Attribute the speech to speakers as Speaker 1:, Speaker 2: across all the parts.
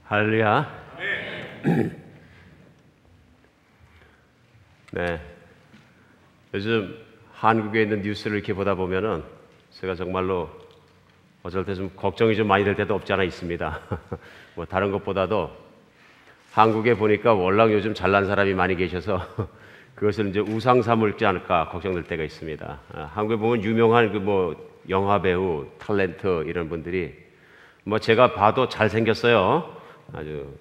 Speaker 1: 할렐루야. 네. 요즘 한국에 있는 뉴스를 이렇게 보다 보면은 제가 정말로 어쩔 때 좀 걱정이 좀 많이 될 때도 없지 않아 있습니다. 뭐 다른 것보다도 한국에 보니까 월락 요즘 잘난 사람이 많이 계셔서 그것을 이제 우상 삼을지 않을까 걱정될 때가 있습니다. 한국에 보면 유명한 영화 배우, 탤런트 이런 분들이 제가 봐도 잘생겼어요. 아주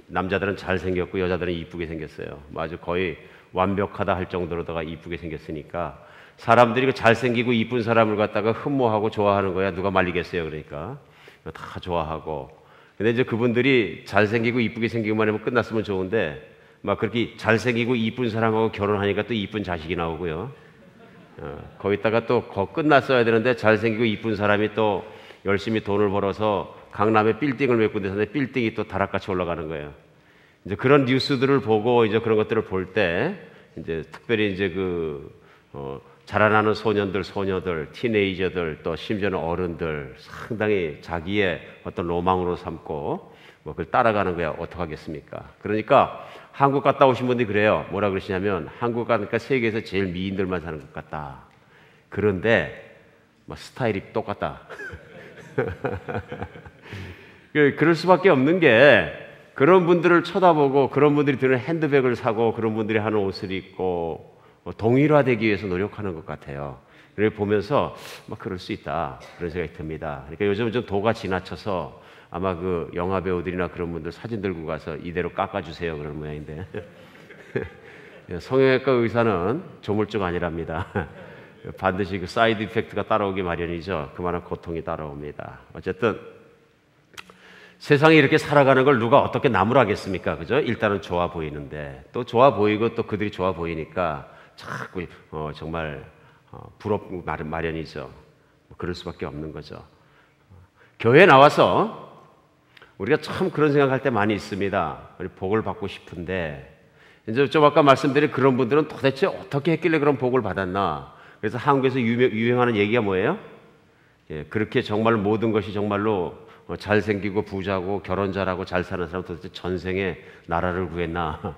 Speaker 1: 남자들은 잘생겼고 여자들은 이쁘게 생겼어요. 아주 거의 완벽하다 할 정도로다가 이쁘게 생겼으니까 사람들이 그 잘생기고 이쁜 사람을 갖다가 흠모하고 좋아하는 거야. 누가 말리겠어요. 그러니까 다 좋아하고. 근데 이제 그분들이 잘생기고 이쁘게 생기기만 하면 끝났으면 좋은데 그렇게 잘생기고 이쁜 사람하고 결혼하니까 또 이쁜 자식이 나오고요. 거기다가 또 끝났어야 되는데 잘생기고 이쁜 사람이 또 열심히 돈을 벌어서 강남에 빌딩을 몇 군데 사는데 빌딩이 또 다락같이 올라가는 거예요. 이제 그런 뉴스들을 보고 이제 그런 것들을 볼 때 이제 특별히 이제 자라나는 소년들, 소녀들, 티네이저들 또 심지어는 어른들 상당히 자기의 어떤 로망으로 삼고 그걸 따라가는 거야. 어떡하겠습니까? 그러니까 한국 갔다 오신 분들이 그래요. 뭐라 그러시냐면 한국 가니까 세계에서 제일 미인들만 사는 것 같다. 그런데 스타일이 똑같다. 그럴 수밖에 없는 게 그런 분들을 쳐다보고 그런 분들이 드는 핸드백을 사고 그런 분들이 하는 옷을 입고 동일화되기 위해서 노력하는 것 같아요. 그걸 보면서 그럴 수 있다 그런 생각이 듭니다. 그러니까 요즘은 좀 도가 지나쳐서 아마 그 영화 배우들이나 그런 분들 사진 들고 가서 이대로 깎아주세요 그런 모양인데 성형외과 의사는 조물주가 아니랍니다. 반드시 그 사이드 이펙트가 따라오기 마련이죠. 그만한 고통이 따라옵니다. 어쨌든 세상에 이렇게 살아가는 걸 누가 어떻게 나무라겠습니까? 그죠? 일단은 좋아 보이는데 또 좋아 보이고 또 그들이 좋아 보이니까 자꾸 정말 부럽고 마련이죠. 그럴 수밖에 없는 거죠. 교회에 나와서 우리가 참 그런 생각할 때 많이 있습니다. 우리 복을 받고 싶은데 이제 좀 아까 말씀드린 그런 분들은 도대체 어떻게 했길래 그런 복을 받았나? 그래서 한국에서 유행하는 얘기가 뭐예요? 그렇게 정말 모든 것이 정말로 잘생기고 부자고 결혼 잘하고 잘 사는 사람 도대체 전생에 나라를 구했나?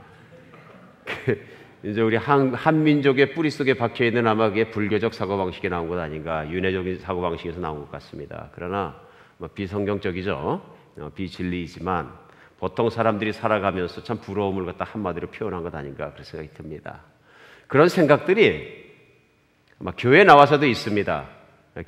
Speaker 1: 이제 우리 한민족의 뿌리 속에 박혀 있는 아마 그게 불교적 사고방식에 나온 것 아닌가, 윤회적인 사고방식에서 나온 것 같습니다. 그러나 비성경적이죠. 비진리이지만 보통 사람들이 살아가면서 참 부러움을 갖다 한마디로 표현한 것 아닌가 그런 생각이 듭니다. 그런 생각들이 교회에 나와서도 있습니다.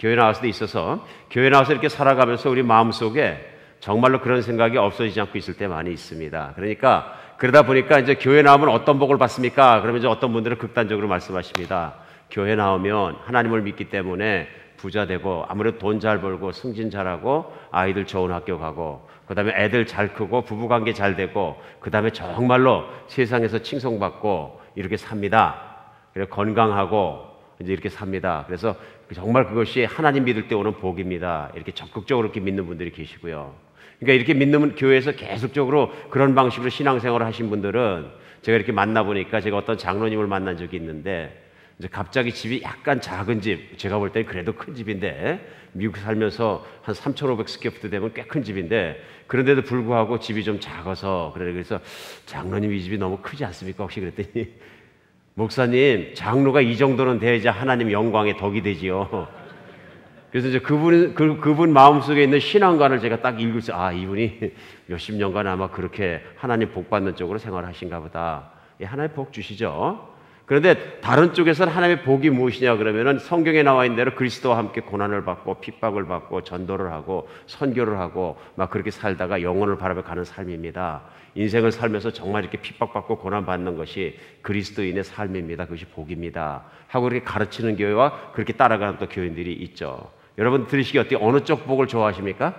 Speaker 1: 교회 나와서도 있어서 교회 나와서 이렇게 살아가면서 우리 마음속에 정말로 그런 생각이 없어지지 않고 있을 때 많이 있습니다. 그러니까 그러다 보니까 이제 교회 나오면 어떤 복을 받습니까? 그러면 이제 어떤 분들은 극단적으로 말씀하십니다. 교회 나오면 하나님을 믿기 때문에 부자 되고 아무래도 돈 잘 벌고 승진 잘하고 아이들 좋은 학교 가고 그다음에 애들 잘 크고 부부관계 잘 되고 그다음에 정말로 세상에서 칭송받고 이렇게 삽니다. 그리고 건강하고 이제 이렇게 삽니다. 그래서 정말 그것이 하나님 믿을 때 오는 복입니다. 이렇게 적극적으로 이렇게 믿는 분들이 계시고요. 그러니까 이렇게 믿는 교회에서 계속적으로 그런 방식으로 신앙생활을 하신 분들은 제가 이렇게 만나보니까 제가 어떤 장로님을 만난 적이 있는데 이제 갑자기 집이 약간 작은 집, 제가 볼 때는 그래도 큰 집인데 미국 살면서 한 3,500 스퀘어피트 되면 꽤 큰 집인데 그런데도 불구하고 집이 좀 작아서 그래서 장로님 이 집이 너무 크지 않습니까? 혹시 그랬더니 목사님, 장로가 이 정도는 돼야지 하나님 영광의 덕이 되지요. 그래서 이제 그분 마음속에 있는 신앙관을 제가 딱 읽으면서 이분이 몇십 년간 아마 그렇게 하나님 복 받는 쪽으로 생활하신가 보다. 하나님 복 주시죠. 그런데 다른 쪽에서는 하나님의 복이 무엇이냐 그러면은 성경에 나와 있는 대로 그리스도와 함께 고난을 받고 핍박을 받고 전도를 하고 선교를 하고 그렇게 살다가 영혼을 바라며 가는 삶입니다. 인생을 살면서 정말 이렇게 핍박받고 고난받는 것이 그리스도인의 삶입니다. 그것이 복입니다. 하고 그렇게 가르치는 교회와 그렇게 따라가는 또 교인들이 있죠. 여러분 들으시기 어때요? 어느 쪽 복을 좋아하십니까?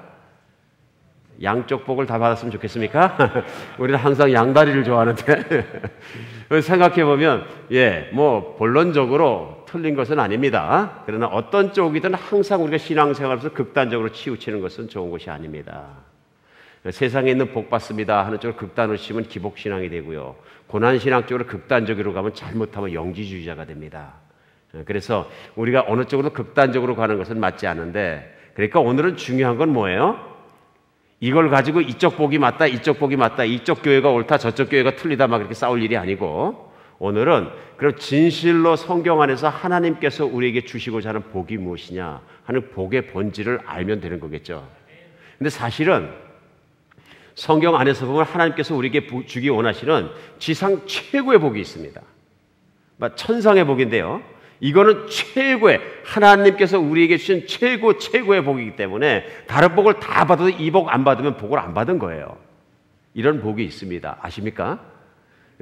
Speaker 1: 양쪽 복을 다 받았으면 좋겠습니까? 우리는 항상 양다리를 좋아하는데 생각해보면 본론적으로 틀린 것은 아닙니다. 그러나 어떤 쪽이든 항상 우리가 신앙생활에서 극단적으로 치우치는 것은 좋은 것이 아닙니다. 세상에 있는 복 받습니다 하는 쪽으로 극단으로 치면 기복신앙이 되고요. 고난신앙 쪽으로 극단적으로 가면 잘못하면 영지주의자가 됩니다. 그래서 우리가 어느 쪽으로 극단적으로 가는 것은 맞지 않은데 그러니까 오늘은 중요한 건 뭐예요? 이걸 가지고 이쪽 복이 맞다, 이쪽 복이 맞다, 이쪽 교회가 옳다, 저쪽 교회가 틀리다 막 이렇게 싸울 일이 아니고, 오늘은 그럼 진실로 성경 안에서 하나님께서 우리에게 주시고자 하는 복이 무엇이냐 하는 복의 본질을 알면 되는 거겠죠. 근데 사실은 성경 안에서 보면 하나님께서 우리에게 주기 원하시는 지상 최고의 복이 있습니다. 천상의 복인데요, 이거는 최고의, 하나님께서 우리에게 주신 최고의 복이기 때문에 다른 복을 다 받아도 이 복 안 받으면 복을 안 받은 거예요. 이런 복이 있습니다. 아십니까?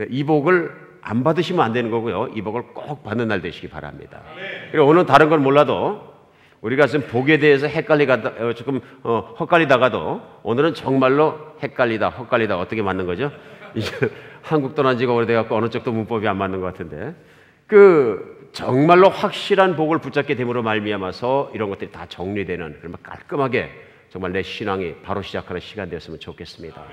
Speaker 1: 이 복을 안 받으시면 안 되는 거고요, 이 복을 꼭 받는 날 되시기 바랍니다. 그리고 오늘 다른 건 몰라도 우리가 지금 복에 대해서 헛갈리다가도 오늘은 정말로 헛갈리다 어떻게 맞는 거죠? 이제 한국 떠난 지가 오래돼갖고 어느 쪽도 문법이 안 맞는 것 같은데, 정말로 확실한 복을 붙잡게 됨으로 말미암아서 이런 것들이 다 정리되는, 그러면 깔끔하게 정말 내 신앙이 바로 시작하는 시간 되었으면 좋겠습니다.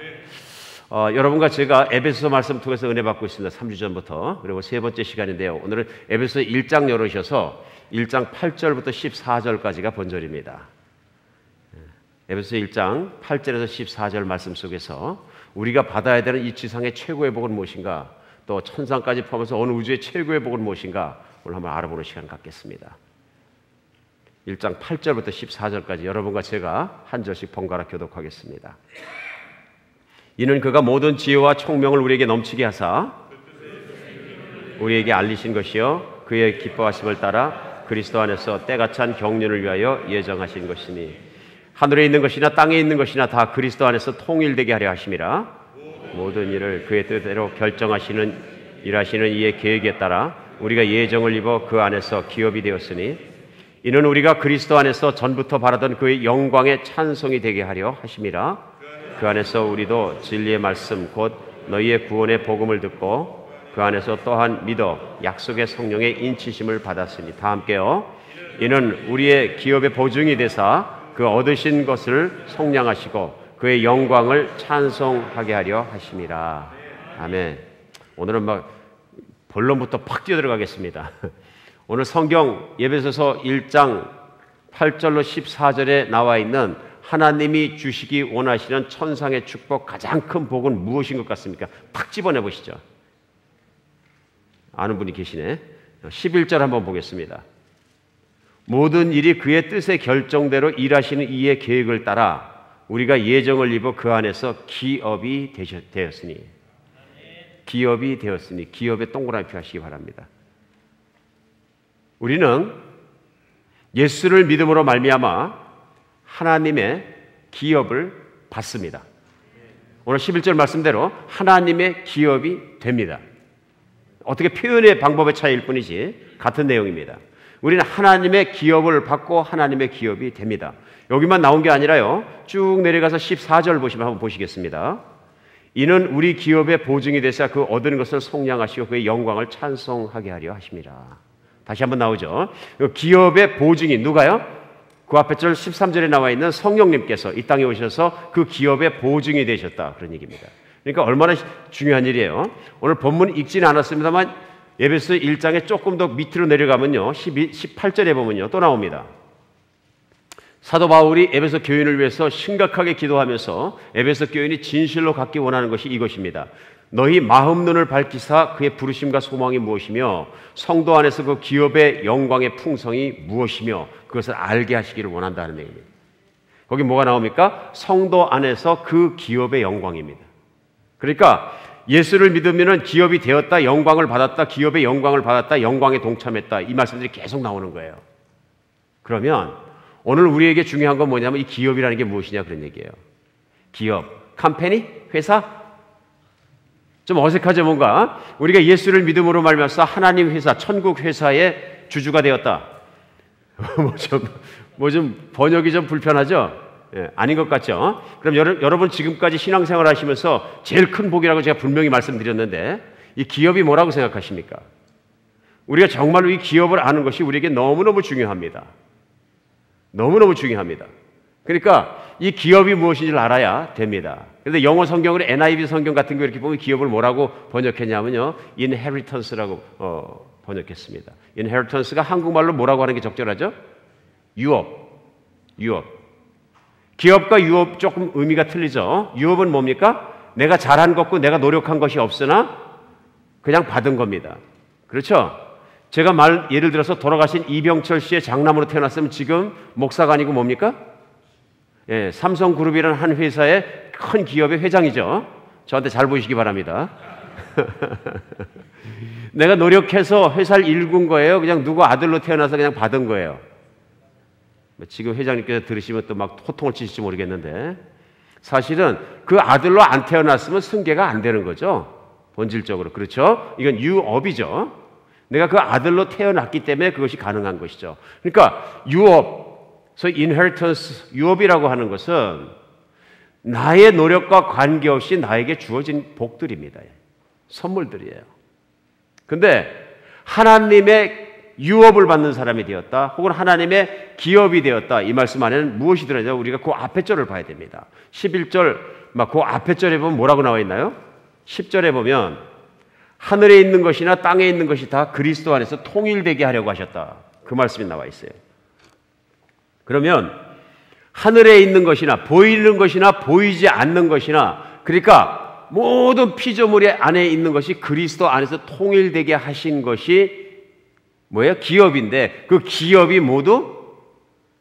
Speaker 1: 여러분과 제가 에베소서 말씀 통해서 은혜 받고 있습니다. 3주 전부터. 그리고 세 번째 시간인데요, 오늘은 에베소서 1장 열으셔서 1장 8절부터 14절까지가 본절입니다. 에베소서 1장 8절에서 14절 말씀 속에서 우리가 받아야 되는 이 지상의 최고의 복은 무엇인가, 또 천상까지 포함해서 어느 우주의 최고의 복은 무엇인가 오늘 한번 알아보는 시간 갖겠습니다. 1장 8절부터 14절까지 여러분과 제가 한 절씩 번갈아 교독하겠습니다. 이는 그가 모든 지혜와 총명을 우리에게 넘치게 하사 우리에게 알리신 것이요 그의 기뻐하심을 따라 그리스도 안에서 때가 찬 경륜을 위하여 예정하신 것이니, 하늘에 있는 것이나 땅에 있는 것이나 다 그리스도 안에서 통일되게 하려 하심이라. 모든 일을 그의 뜻대로 결정하시는 일하시는 이의 계획에 따라 우리가 예정을 입어 그 안에서 기업이 되었으니, 이는 우리가 그리스도 안에서 전부터 바라던 그의 영광의 찬송이 되게 하려 하심이라. 그 안에서 우리도 진리의 말씀 곧 너희의 구원의 복음을 듣고 그 안에서 또한 믿어 약속의 성령의 인치심을 받았으니, 다 함께요. 이는 우리의 기업의 보증이 되사 그 얻으신 것을 속량하시고 그의 영광을 찬송하게 하려 하심이라. 아멘. 오늘은 본론부터 팍 뛰어들어가겠습니다. 오늘 성경 에베소서 1장 8절로 14절에 나와 있는 하나님이 주시기 원하시는 천상의 축복, 가장 큰 복은 무엇인 것 같습니까? 탁 집어내 보시죠. 아는 분이 계시네. 11절 한번 보겠습니다. 모든 일이 그의 뜻의 결정대로 일하시는 이의 계획을 따라 우리가 예정을 입어 그 안에서 기업이 되었으니, 기업에 동그라미 표하시기 바랍니다. 우리는 예수를 믿음으로 말미암아 하나님의 기업을 받습니다. 오늘 11절 말씀대로 하나님의 기업이 됩니다. 어떻게 표현의 방법의 차이일 뿐이지 같은 내용입니다. 우리는 하나님의 기업을 받고 하나님의 기업이 됩니다. 여기만 나온 게 아니라요, 쭉 내려가서 14절 보시면 한번 보시겠습니다. 이는 우리 기업의 보증이 되사 그 얻은 것을 속량하시고 그의 영광을 찬송하게 하려 하심이라. 다시 한번 나오죠. 기업의 보증이 누가요? 그 앞에 절 13절에 나와 있는 성령님께서 이 땅에 오셔서 그 기업의 보증이 되셨다, 그런 얘기입니다. 그러니까 얼마나 중요한 일이에요. 오늘 본문 읽지는 않았습니다만 에베소 1장에 조금 더 밑으로 내려가면요, 18절에 보면요 또 나옵니다. 사도 바울이 에베소 교인을 위해서 심각하게 기도하면서 에베소 교인이 진실로 갖기 원하는 것이 이것입니다. 너희 마음 눈을 밝히사 그의 부르심과 소망이 무엇이며 성도 안에서 그 기업의 영광의 풍성이 무엇이며 그것을 알게 하시기를 원한다는 얘기입니다. 거기 뭐가 나옵니까? 성도 안에서 그 기업의 영광입니다. 그러니까 예수를 믿으면 기업이 되었다, 영광을 받았다, 기업의 영광을 받았다, 영광에 동참했다, 이 말씀들이 계속 나오는 거예요. 그러면 오늘 우리에게 중요한 건 뭐냐면 이 기업이라는 게 무엇이냐, 그런 얘기예요. 기업, 컴퍼니, 회사? 좀 어색하죠, 뭔가. 우리가 예수를 믿음으로 말미암아서 하나님 회사, 천국 회사의 주주가 되었다. 뭐 좀 번역이 좀 불편하죠? 예, 아닌 것 같죠? 그럼 여러분 지금까지 신앙생활 하시면서 제일 큰 복이라고 제가 분명히 말씀드렸는데 이 기업이 뭐라고 생각하십니까? 우리가 정말로 이 기업을 아는 것이 우리에게 너무너무 중요합니다. 너무너무 중요합니다. 그러니까 이 기업이 무엇인지를 알아야 됩니다. 그런데 영어 성경으로 NIV 성경 같은 거 이렇게 보면 기업을 뭐라고 번역했냐면요, inheritance라고 번역했습니다. inheritance가 한국말로 뭐라고 하는 게 적절하죠? 유업. 기업과 유업 조금 의미가 틀리죠. 유업은 뭡니까? 내가 잘한 것고 내가 노력한 것이 없으나 그냥 받은 겁니다. 그렇죠? 제가 예를 들어서 돌아가신 이병철 씨의 장남으로 태어났으면 지금 목사가 아니고 뭡니까? 예, 삼성그룹이라는 한 회사의 큰 기업의 회장이죠. 저한테 잘 보시기 바랍니다. 내가 노력해서 회사를 일군 거예요? 그냥 누구 아들로 태어나서 그냥 받은 거예요? 지금 회장님께서 들으시면 또 막 호통을 치실지 모르겠는데 사실은 그 아들로 안 태어났으면 승계가 안 되는 거죠. 본질적으로. 그렇죠? 이건 유업이죠. 내가 그 아들로 태어났기 때문에 그것이 가능한 것이죠. 그러니까 유업, 소위 inheritance, 유업이라고 하는 것은 나의 노력과 관계없이 나에게 주어진 복들입니다. 선물들이에요. 근데 하나님의 유업을 받는 사람이 되었다 혹은 하나님의 기업이 되었다 이 말씀 안에는 무엇이 들어있냐 우리가 그 앞에 절을 봐야 됩니다. 11절 막 그 앞에 절에 보면 뭐라고 나와 있나요? 10절에 보면 하늘에 있는 것이나 땅에 있는 것이 다 그리스도 안에서 통일되게 하려고 하셨다. 그 말씀이 나와 있어요. 그러면 하늘에 있는 것이나 보이는 것이나 보이지 않는 것이나 그러니까 모든 피조물 안에 있는 것이 그리스도 안에서 통일되게 하신 것이 뭐예요? 기업인데 그 기업이 모두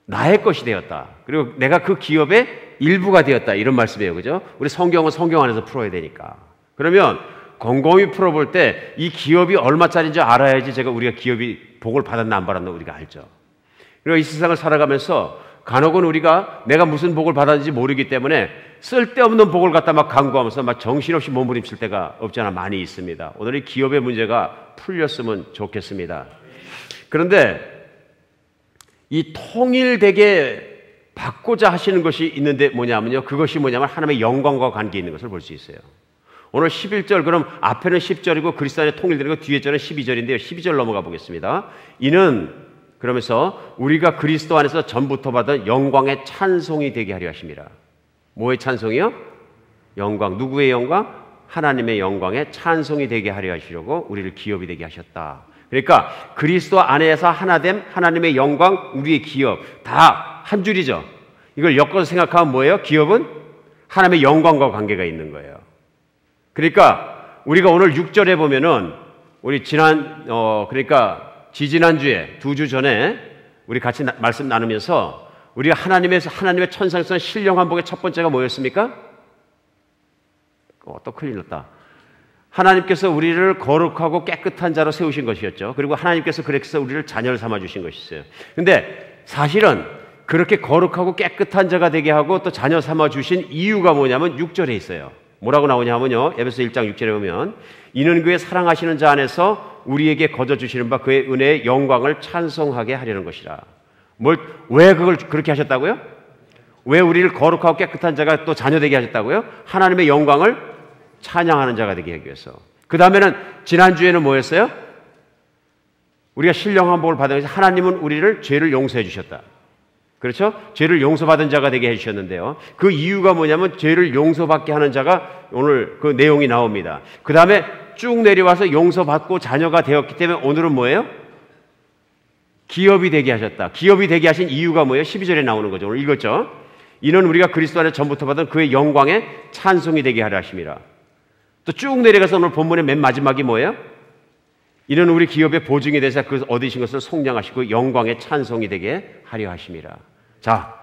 Speaker 1: 나의 것이 되었다. 그리고 내가 그 기업의 일부가 되었다. 이런 말씀이에요. 그죠? 우리 성경은 성경 안에서 풀어야 되니까. 그러면 곰곰이 풀어볼 때 이 기업이 얼마짜리인지 알아야지 우리가 기업이 복을 받았나 안 받았나 우리가 알죠. 그리고 이 세상을 살아가면서 간혹은 우리가 내가 무슨 복을 받았는지 모르기 때문에 쓸데없는 복을 갖다 막 강구하면서 막 정신없이 몸부림칠 때가 없지 않아 많이 있습니다. 오늘 이 기업의 문제가 풀렸으면 좋겠습니다. 그런데 이 통일되게 받고자 하시는 것이 있는데 뭐냐면요. 그것이 뭐냐면 하나님의 영광과 관계 있는 것을 볼 수 있어요. 오늘 11절 그럼 앞에는 10절이고 그리스도 안에 통일되는 거 뒤에 절은 12절인데요. 12절 넘어가 보겠습니다. 이는 그러면서 우리가 그리스도 안에서 전부터 받은 영광의 찬송이 되게 하려 하십니다. 뭐의 찬송이요? 영광. 누구의 영광? 하나님의 영광의 찬송이 되게 하려 하시려고 우리를 기업이 되게 하셨다. 그러니까 그리스도 안에서 하나됨 하나님의 영광 우리의 기업 다 한 줄이죠. 이걸 엮어서 생각하면 뭐예요? 기업은 하나님의 영광과 관계가 있는 거예요. 그러니까 우리가 오늘 6절에 보면은 우리 그러니까 지지난주에 2주 전에 우리 같이 말씀 나누면서 우리가 하나님의 천상에서 신령한 복의 첫 번째가 뭐였습니까? 또 큰일 났다. 하나님께서 우리를 거룩하고 깨끗한 자로 세우신 것이었죠. 그리고 하나님께서 그래서 우리를 자녀를 삼아 주신 것이었어요. 근데 사실은 그렇게 거룩하고 깨끗한 자가 되게 하고 또 자녀 삼아 주신 이유가 뭐냐면 6절에 있어요. 뭐라고 나오냐면요. 에베소 1장 6절에 보면 이는 그의 사랑하시는 자 안에서 우리에게 거저 주시는 바 그의 은혜의 영광을 찬송하게 하려는 것이라. 왜 그걸 그렇게 하셨다고요? 왜 우리를 거룩하고 깨끗한 자가 또 자녀 되게 하셨다고요? 하나님의 영광을 찬양하는 자가 되게 하기 위해서. 그 다음에는 지난주에는 뭐였어요? 우리가 신령한 복을 받으면서 하나님은 우리를 죄를 용서해 주셨다. 그렇죠? 죄를 용서받은 자가 되게 해주셨는데요. 그 이유가 뭐냐면 죄를 용서받게 하는 자가 오늘 그 내용이 나옵니다. 그 다음에 쭉 내려와서 용서받고 자녀가 되었기 때문에 오늘은 뭐예요? 기업이 되게 하셨다. 기업이 되게 하신 이유가 뭐예요? 12절에 나오는 거죠. 오늘 읽었죠? 이는 우리가 그리스도 안에 전부터 받은 그의 영광의 찬송이 되게 하려 하심이라. 또 쭉 내려가서 오늘 본문의 맨 마지막이 뭐예요? 이는 우리 기업의 보증이 되사 그 얻으신 것을 속량하시고 영광의 찬송이 되게 하려 하심이라. 자,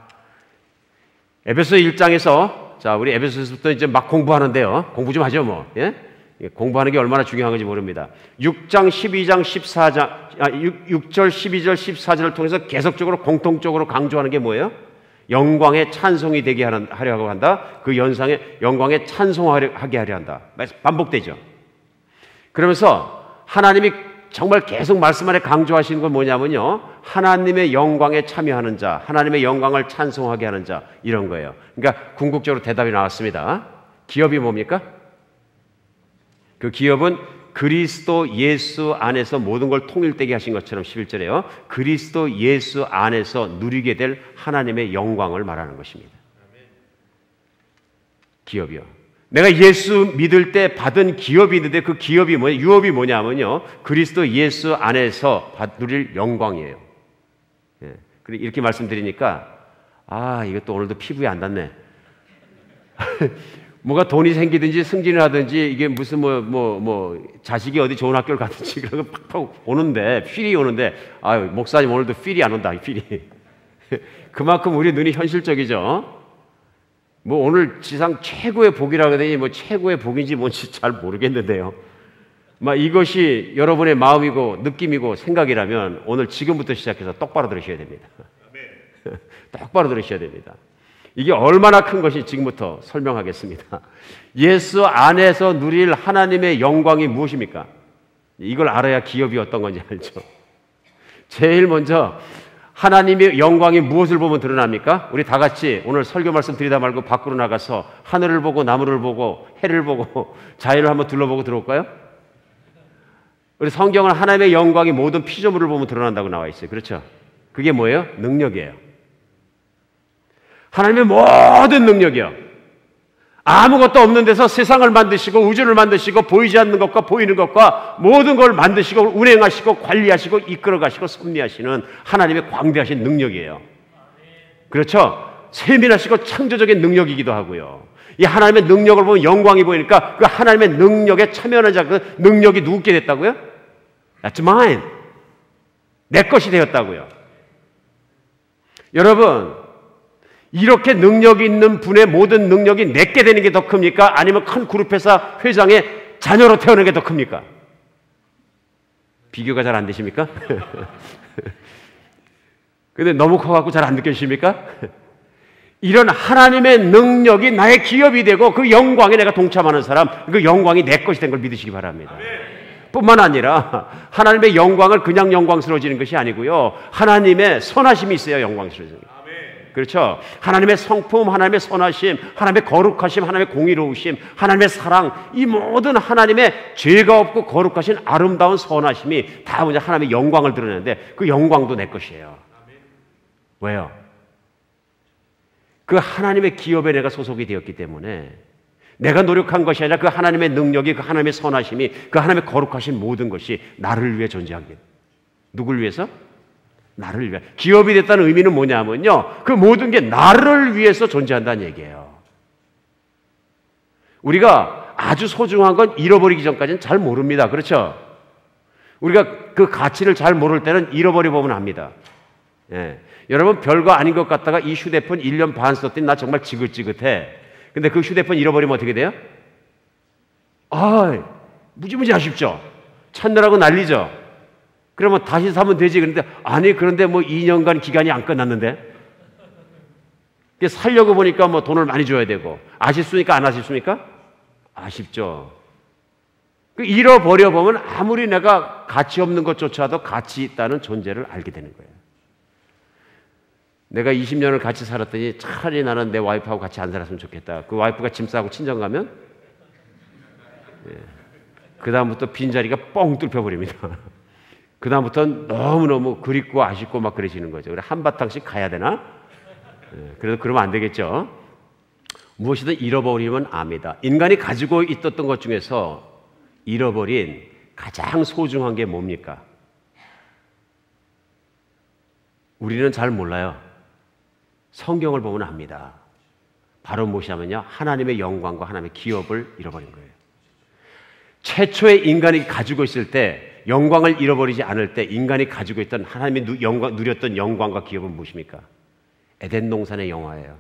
Speaker 1: 에베소 1장에서 자, 우리 에베소서부터 이제 막 공부하는데요. 공부 좀 하죠, 뭐. 예? 공부하는 게 얼마나 중요한 건지 모릅니다. 6장, 12장, 14장, 6절, 12절, 14절을 통해서 계속적으로 공통적으로 강조하는 게 뭐예요? 영광의 찬송이 되게 하려고 한다. 그 연상의 영광의 찬송하게 하려 한다. 반복되죠. 그러면서 하나님이 정말 계속 말씀 안에 강조하시는 건 뭐냐면요. 하나님의 영광에 참여하는 자, 하나님의 영광을 찬송하게 하는 자, 이런 거예요. 그러니까 궁극적으로 대답이 나왔습니다. 기업이 뭡니까? 그 기업은 그리스도 예수 안에서 모든 걸 통일되게 하신 것처럼 11절에요. 그리스도 예수 안에서 누리게 될 하나님의 영광을 말하는 것입니다. 기업이요. 내가 예수 믿을 때 받은 기업이 있는데 그 기업이 뭐냐? 유업이 뭐냐면요. 그리스도 예수 안에서 누릴 영광이에요. 예. 이렇게 말씀드리니까 아, 이것도 오늘도 피부에 안 닿네. 뭐가 돈이 생기든지 승진을 하든지 이게 무슨 자식이 어디 좋은 학교를 가든지 그런 거 팍팍 오는데, 필이 오는데, 아유, 목사님 오늘도 필이 안 온다, 필이. 그만큼 우리 눈이 현실적이죠. 뭐 오늘 지상 최고의 복이라고 하더니 뭐 최고의 복인지 뭔지 잘 모르겠는데요. 막 이것이 여러분의 마음이고 느낌이고 생각이라면 오늘 지금부터 시작해서 똑바로 들으셔야 됩니다. 똑바로 들으셔야 됩니다. 이게 얼마나 큰 것이 지금부터 설명하겠습니다. 예수 안에서 누릴 하나님의 영광이 무엇입니까? 이걸 알아야 기업이 어떤 건지 알죠. 제일 먼저 하나님의 영광이 무엇을 보면 드러납니까? 우리 다 같이 오늘 설교 말씀 드리다 말고 밖으로 나가서 하늘을 보고 나무를 보고 해를 보고 자연을 한번 둘러보고 들어올까요? 우리 성경은 하나님의 영광이 모든 피조물을 보면 드러난다고 나와 있어요. 그렇죠? 그게 뭐예요? 능력이에요. 하나님의 모든 능력이요. 아무것도 없는 데서 세상을 만드시고 우주를 만드시고 보이지 않는 것과 보이는 것과 모든 걸 만드시고 운행하시고 관리하시고 이끌어가시고 섭리하시는 하나님의 광대하신 능력이에요. 그렇죠? 세밀하시고 창조적인 능력이기도 하고요. 이 하나님의 능력을 보면 영광이 보이니까 그 하나님의 능력에 참여하는 자, 그 능력이 누구께 됐다고요? That's mine. 내 것이 되었다고요. 여러분, 이렇게 능력이 있는 분의 모든 능력이 내게 되는 게 더 큽니까? 아니면 큰 그룹회사 회장의 자녀로 태어나는 게 더 큽니까? 비교가 잘 안 되십니까? 근데 너무 커갖고 잘 안 느껴지십니까? 이런 하나님의 능력이 나의 기업이 되고 그 영광에 내가 동참하는 사람, 그 영광이 내 것이 된 걸 믿으시기 바랍니다. 뿐만 아니라 하나님의 영광을 그냥 영광스러워지는 것이 아니고요. 하나님의 선하심이 있어야 영광스러워지는 거예요. 그렇죠? 하나님의 성품, 하나님의 선하심, 하나님의 거룩하심, 하나님의 공의로우심, 하나님의 사랑, 이 모든 하나님의 죄가 없고 거룩하신 아름다운 선하심이 다 뭐냐 하나님의 영광을 드러내는데 그 영광도 내 것이에요. 왜요? 그 하나님의 기업에 내가 소속이 되었기 때문에 내가 노력한 것이 아니라 그 하나님의 능력이, 그 하나님의 선하심이, 그 하나님의 거룩하신 모든 것이 나를 위해 존재하게. 누굴 위해서? 나를 위해. 기업이 됐다는 의미는 뭐냐면요, 그 모든 게 나를 위해서 존재한다는 얘기예요. 우리가 아주 소중한 건 잃어버리기 전까지는 잘 모릅니다. 그렇죠? 우리가 그 가치를 잘 모를 때는 잃어버려 보면 압니다. 예. 여러분, 별거 아닌 것 같다가 이 휴대폰 1년 반 썼더니 나 정말 지긋지긋해. 근데 그 휴대폰 잃어버리면 어떻게 돼요? 아, 무지무지 아쉽죠? 찾느라고 난리죠? 그러면 다시 사면 되지. 그런데, 아니, 그런데 뭐 2년간 기간이 안 끝났는데? 살려고 보니까 뭐 돈을 많이 줘야 되고, 아쉽습니까? 안 아쉽습니까? 아쉽죠. 잃어버려 보면 아무리 내가 가치 없는 것조차도 가치 있다는 존재를 알게 되는 거예요. 내가 20년을 같이 살았더니 차라리 나는 내 와이프하고 같이 안 살았으면 좋겠다. 그 와이프가 짐 싸고 친정 가면, 그 다음부터 빈자리가 뻥 뚫혀버립니다. 그 다음부터는 너무너무 그립고 아쉽고 막 그러시는 거죠. 그래, 한바탕씩 가야 되나? 그래도 그러면 안 되겠죠. 무엇이든 잃어버리면 압니다. 인간이 가지고 있었던 것 중에서 잃어버린 가장 소중한 게 뭡니까? 우리는 잘 몰라요. 성경을 보면 압니다. 바로 무엇이냐면요, 하나님의 영광과 하나님의 기업을 잃어버린 거예요. 최초의 인간이 가지고 있을 때, 영광을 잃어버리지 않을 때 인간이 가지고 있던 하나님이 누렸던 영광과 기업은 무엇입니까? 에덴 동산의 영화예요.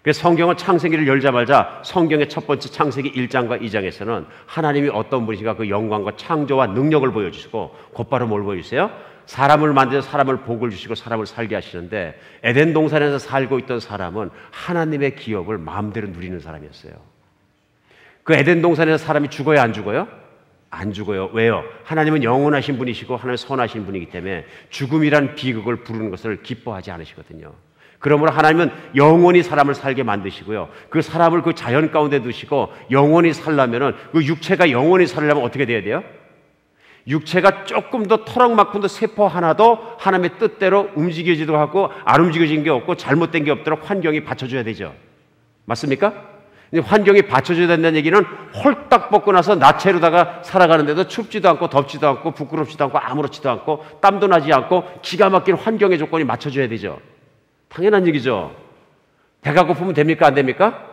Speaker 1: 그래서 성경은 창세기를 열자마자 성경의 첫 번째 창세기 1장과 2장에서는 하나님이 어떤 분이신가 그 영광과 창조와 능력을 보여주시고 곧바로 뭘 보여주세요? 사람을 만드셔서 사람을 복을 주시고 사람을 살게 하시는데, 에덴 동산에서 살고 있던 사람은 하나님의 기업을 마음대로 누리는 사람이었어요. 그 에덴 동산에서 사람이 죽어요, 안 죽어요? 안 죽어요. 왜요? 하나님은 영원하신 분이시고 하나님 선하신 분이기 때문에 죽음이란 비극을 부르는 것을 기뻐하지 않으시거든요. 그러므로 하나님은 영원히 사람을 살게 만드시고요, 그 사람을 그 자연 가운데 두시고 영원히 살려면은 그 육체가 영원히 살려면 어떻게 돼야 돼요? 육체가 조금 더 터럭만큼도 세포 하나도 하나님의 뜻대로 움직여지도 하고 안 움직여진 게 없고 잘못된 게 없도록 환경이 받쳐줘야 되죠. 맞습니까? 환경이 받쳐줘야 된다는 얘기는 홀딱 벗고 나서 나체로다가 살아가는데도 춥지도 않고 덥지도 않고 부끄럽지도 않고 아무렇지도 않고 땀도 나지 않고 기가 막힌 환경의 조건이 맞춰줘야 되죠. 당연한 얘기죠. 배가 고프면 됩니까? 안 됩니까?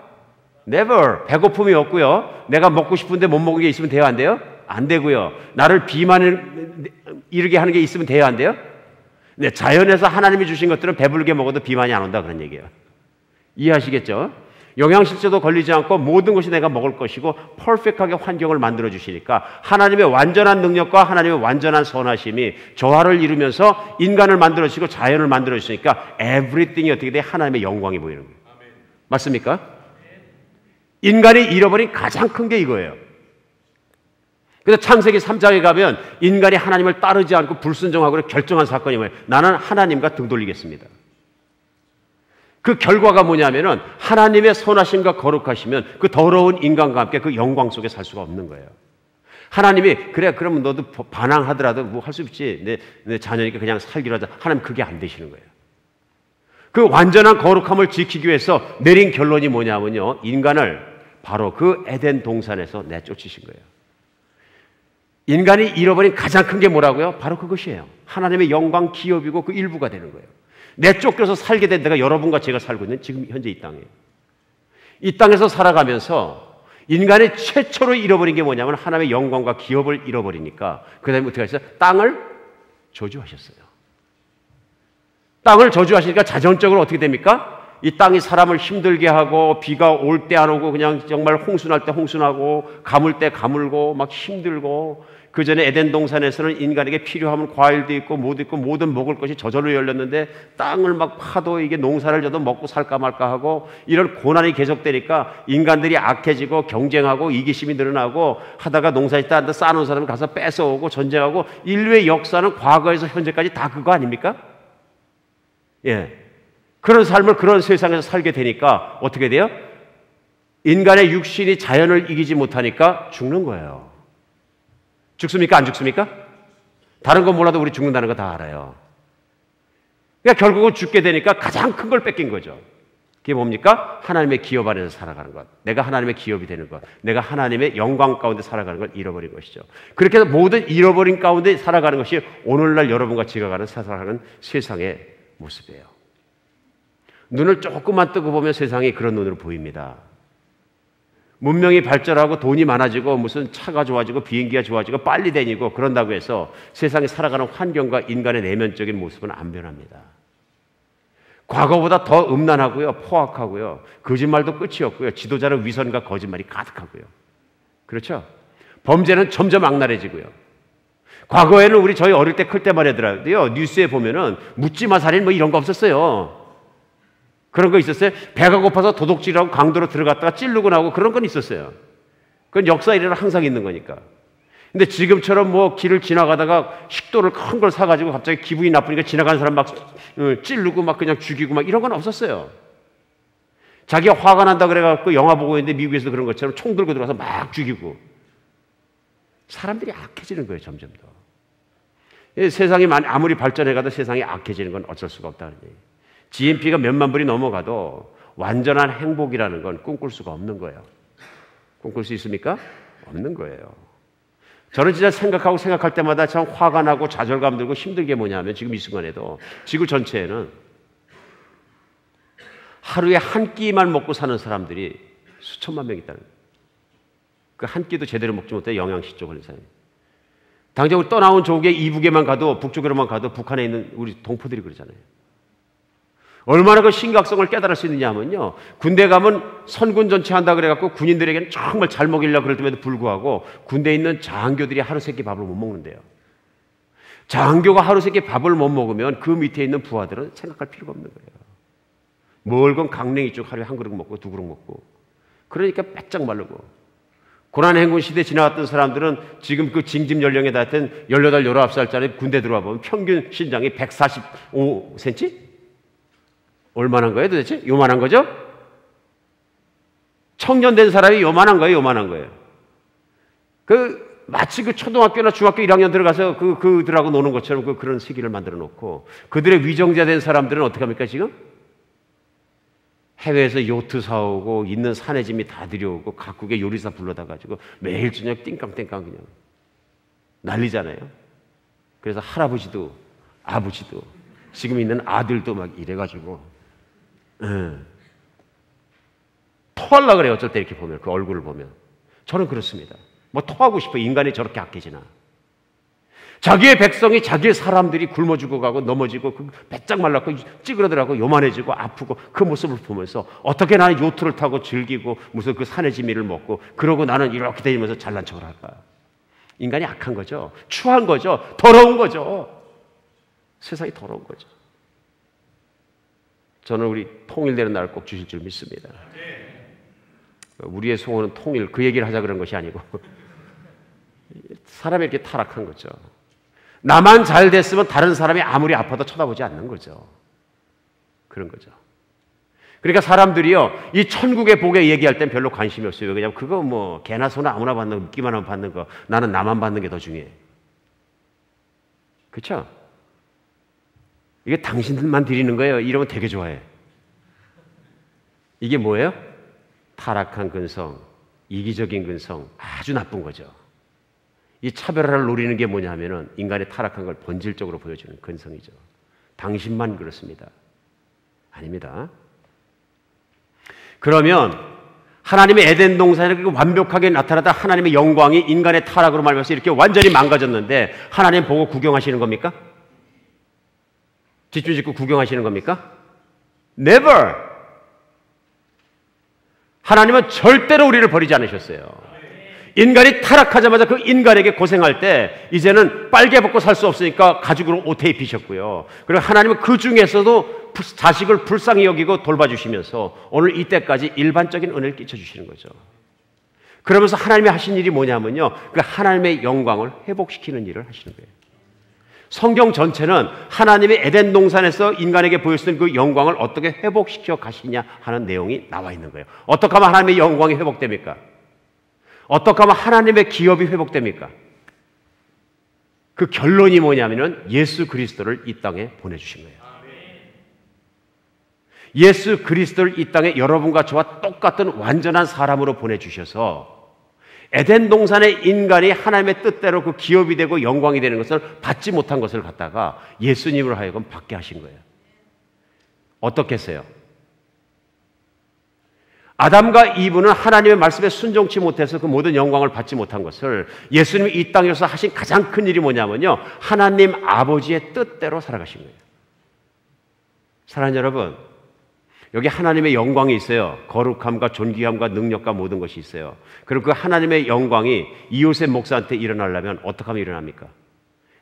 Speaker 1: Never. 배고픔이 없고요. 내가 먹고 싶은데 못 먹은 게 있으면 돼요? 안 돼요? 안 되고요. 나를 비만을 이르게 하는 게 있으면 돼요? 안 돼요? 네, 자연에서 하나님이 주신 것들은 배부르게 먹어도 비만이 안 온다 그런 얘기예요. 이해하시겠죠? 영양실조도 걸리지 않고 모든 것이 내가 먹을 것이고 퍼펙트하게 환경을 만들어 주시니까 하나님의 완전한 능력과 하나님의 완전한 선하심이 조화를 이루면서 인간을 만들어 주시고 자연을 만들어 주시니까 everything이 어떻게 돼? 하나님의 영광이 보이는 거예요. 맞습니까? 인간이 잃어버린 가장 큰 게 이거예요. 그래서 창세기 3장에 가면 인간이 하나님을 따르지 않고 불순종하고 결정한 사건이 뭐예요? 나는 하나님과 등 돌리겠습니다. 그 결과가 뭐냐면은 하나님의 선하심과 거룩하시면 그 더러운 인간과 함께 그 영광 속에 살 수가 없는 거예요. 하나님이 그래 그러면 너도 반항하더라도 뭐 할 수 있지. 내 자녀니까 그냥 살기로 하자. 하나님 그게 안 되시는 거예요. 그 완전한 거룩함을 지키기 위해서 내린 결론이 뭐냐면요. 인간을 바로 그 에덴 동산에서 내쫓으신 거예요. 인간이 잃어버린 가장 큰 게 뭐라고요? 바로 그것이에요. 하나님의 영광 기업이고 그 일부가 되는 거예요. 내쫓겨서 살게 된 데가 여러분과 제가 살고 있는 지금 현재 이 땅이에요. 이 땅에서 살아가면서 인간이 최초로 잃어버린 게 뭐냐면 하나님의 영광과 기업을 잃어버리니까 그 다음에 어떻게 하셨어요? 땅을 저주하셨어요. 땅을 저주하시니까 자전적으로 어떻게 됩니까? 이 땅이 사람을 힘들게 하고 비가 올 때 안 오고 그냥 정말 홍수날 때 홍수나고 가물 때 가물고 막 힘들고 그 전에 에덴 동산에서는 인간에게 필요하면 과일도 있고 뭐도 있고 모든 먹을 것이 저절로 열렸는데 땅을 막 파도 이게 농사를 져도 먹고 살까 말까 하고 이런 고난이 계속되니까 인간들이 악해지고 경쟁하고 이기심이 늘어나고 하다가 농사짓다 쌓아놓은 사람을 가서 뺏어오고 전쟁하고 인류의 역사는 과거에서 현재까지 다 그거 아닙니까? 예. 그런 삶을 그런 세상에서 살게 되니까 어떻게 돼요? 인간의 육신이 자연을 이기지 못하니까 죽는 거예요. 죽습니까? 안 죽습니까? 다른 건 몰라도 우리 죽는다는 거 다 알아요. 그러니까 결국은 죽게 되니까 가장 큰 걸 뺏긴 거죠. 그게 뭡니까? 하나님의 기업 안에서 살아가는 것. 내가 하나님의 기업이 되는 것. 내가 하나님의 영광 가운데 살아가는 걸 잃어버린 것이죠. 그렇게 해서 모든 잃어버린 가운데 살아가는 것이 오늘날 여러분과 제가 가는 살아가는 세상의 모습이에요. 눈을 조금만 뜨고 보면 세상이 그런 눈으로 보입니다. 문명이 발전하고 돈이 많아지고 무슨 차가 좋아지고 비행기가 좋아지고 빨리 다니고 그런다고 해서 세상에 살아가는 환경과 인간의 내면적인 모습은 안 변합니다. 과거보다 더 음란하고요, 포악하고요, 거짓말도 끝이 없고요, 지도자는 위선과 거짓말이 가득하고요. 그렇죠? 범죄는 점점 악랄해지고요. 과거에는 저희 어릴 때 클 때만 하더라도요, 뉴스에 보면은 묻지마 살인 뭐 이런 거 없었어요. 그런 거 있었어요? 배가 고파서 도둑질하고 강도로 들어갔다가 찌르고 나오고 그런 건 있었어요. 그건 역사 일에는 항상 있는 거니까. 근데 지금처럼 뭐 길을 지나가다가 식도를 큰 걸 사가지고 갑자기 기분이 나쁘니까 지나가는 사람 막 찌르고 막 그냥 죽이고 막 이런 건 없었어요. 자기가 화가 난다 그래갖고 영화 보고 있는데 미국에서도 그런 것처럼 총 들고 들어가서 막 죽이고. 사람들이 악해지는 거예요, 점점 더. 세상이 아무리 발전해가도 세상이 악해지는 건 어쩔 수가 없다는 얘기예요. GNP가 몇만 불이 넘어가도 완전한 행복이라는 건 꿈꿀 수가 없는 거예요. 꿈꿀 수 있습니까? 없는 거예요. 저는 진짜 생각할 때마다 참 화가 나고 좌절감 들고 힘든 게 뭐냐면 지금 이 순간에도 지구 전체에는 하루에 한 끼만 먹고 사는 사람들이 수천만 명 있다는 거예요. 그 한 끼도 제대로 먹지 못해 영양실조 걸린 사람이. 당장 우리 떠나온 조국의 이북에만 가도 북쪽으로만 가도 북한에 있는 우리 동포들이 그러잖아요. 얼마나 그 심각성을 깨달을 수 있느냐 하면요. 군대 가면 선군 전체 한다 그래갖고 군인들에게는 정말 잘 먹이려고 그럴 때에도 불구하고 군대에 있는 장교들이 하루 세끼 밥을 못 먹는데요. 장교가 하루 세끼 밥을 못 먹으면 그 밑에 있는 부하들은 생각할 필요가 없는 거예요. 멀건 강냉이 쪽 하루에 한 그릇 먹고 두 그릇 먹고. 그러니까 빼짝 마르고. 고난행군 시대 지나갔던 사람들은 지금 그 징집 연령에 닿았던 18, 19살짜리 군대 들어와 보면 평균 신장이 145cm? 얼마나 거예요 도대체? 요만한 거죠? 청년 된 사람이 요만한 거예요, 요만한 거예요. 마치 초등학교나 중학교 1학년 들어가서 그들하고 노는 것처럼 그런 시기를 만들어 놓고 그들의 위정자 된 사람들은 어떻게 합니까, 지금? 해외에서 요트 사오고 있는 산의 짐이 다 들여오고 각국의 요리사 불러다 가지고 매일 저녁 띵깡띵깡 그냥 난리잖아요. 그래서 할아버지도 아버지도 지금 있는 아들도 막 이래가지고 토하려고 그래요. 어쩔 때 이렇게 보면, 그 얼굴을 보면. 저는 그렇습니다. 뭐 토하고 싶어. 인간이 저렇게 악해지나. 자기의 백성이, 자기의 사람들이 굶어 죽어가고 넘어지고 배짱 말랐고 찌그러들하고 요만해지고 아프고 그 모습을 보면서 어떻게 나는 요트를 타고 즐기고 무슨 그 산의 지미를 먹고 그러고 나는 이렇게 다니면서 잘난 척을 할까. 인간이 악한 거죠. 추한 거죠. 더러운 거죠. 세상이 더러운 거죠. 저는 우리 통일되는 날을 꼭 주실 줄 믿습니다. 우리의 소원은 통일, 그 얘기를 하자 그런 것이 아니고 사람이 이렇게 타락한 거죠. 나만 잘 됐으면 다른 사람이 아무리 아파도 쳐다보지 않는 거죠. 그런 거죠. 그러니까 사람들이요, 이 천국의 복에 얘기할 땐 별로 관심이 없어요. 왜냐하면 그거 뭐 개나 소나 아무나 받는 거, 웃기만 하면 받는 거, 나는 나만 받는 게 더 중요해. 그렇죠? 이게 당신들만 드리는 거예요. 이러면 되게 좋아해. 이게 뭐예요? 타락한 근성, 이기적인 근성, 아주 나쁜 거죠. 이 차별화를 노리는 게 뭐냐면은 인간의 타락한 걸 본질적으로 보여주는 근성이죠. 당신만 그렇습니다. 아닙니다. 그러면 하나님의 에덴 동산에 완벽하게 나타나다 하나님의 영광이 인간의 타락으로 말미암아서 이렇게 완전히 망가졌는데 하나님 보고 구경하시는 겁니까? 뒷줄 짓고 구경하시는 겁니까? Never! 하나님은 절대로 우리를 버리지 않으셨어요. 인간이 타락하자마자 그 인간에게 고생할 때 이제는 빨개 벗고 살 수 없으니까 가죽으로 옷에 입히셨고요. 그리고 하나님은 그 중에서도 자식을 불쌍히 여기고 돌봐주시면서 오늘 이때까지 일반적인 은혜를 끼쳐주시는 거죠. 그러면서 하나님이 하신 일이 뭐냐면요, 그 하나님의 영광을 회복시키는 일을 하시는 거예요. 성경 전체는 하나님의 에덴 동산에서 인간에게 보였던 그 영광을 어떻게 회복시켜 가시냐 하는 내용이 나와 있는 거예요. 어떻게 하면 하나님의 영광이 회복됩니까? 어떻게 하면 하나님의 기업이 회복됩니까? 그 결론이 뭐냐면은 예수 그리스도를 이 땅에 보내주신 거예요. 예수 그리스도를 이 땅에 여러분과 저와 똑같은 완전한 사람으로 보내주셔서 에덴 동산의 인간이 하나님의 뜻대로 그 기업이 되고 영광이 되는 것을 받지 못한 것을 갖다가 예수님으로 하여금 받게 하신 거예요. 어떻게 했어요? 아담과 이브는 하나님의 말씀에 순종치 못해서 그 모든 영광을 받지 못한 것을 예수님이 이 땅에서 하신 가장 큰 일이 뭐냐면요, 하나님 아버지의 뜻대로 살아가신 거예요. 사랑하는 여러분, 여기 하나님의 영광이 있어요. 거룩함과 존귀함과 능력과 모든 것이 있어요. 그리고 그 하나님의 영광이 이요셉 목사한테 일어나려면 어떻게 하면 일어납니까?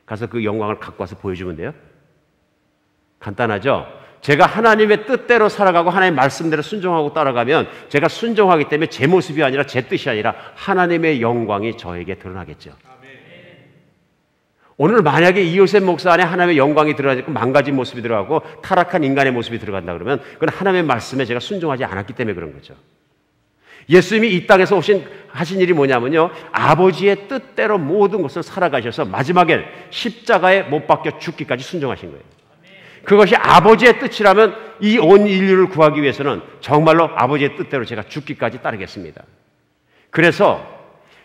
Speaker 1: 가서 그 영광을 갖고 와서 보여주면 돼요? 간단하죠? 제가 하나님의 뜻대로 살아가고 하나님의 말씀대로 순종하고 따라가면 제가 순종하기 때문에 제 모습이 아니라 제 뜻이 아니라 하나님의 영광이 저에게 드러나겠죠. 오늘 만약에 이요셉 목사 안에 하나님의 영광이 들어가고 망가진 모습이 들어가고 타락한 인간의 모습이 들어간다 그러면 그건 하나님의 말씀에 제가 순종하지 않았기 때문에 그런 거죠. 예수님이 이 땅에서 하신 일이 뭐냐면요, 아버지의 뜻대로 모든 것을 살아가셔서 마지막에 십자가에 못 박혀 죽기까지 순종하신 거예요. 그것이 아버지의 뜻이라면 이 온 인류를 구하기 위해서는 정말로 아버지의 뜻대로 제가 죽기까지 따르겠습니다. 그래서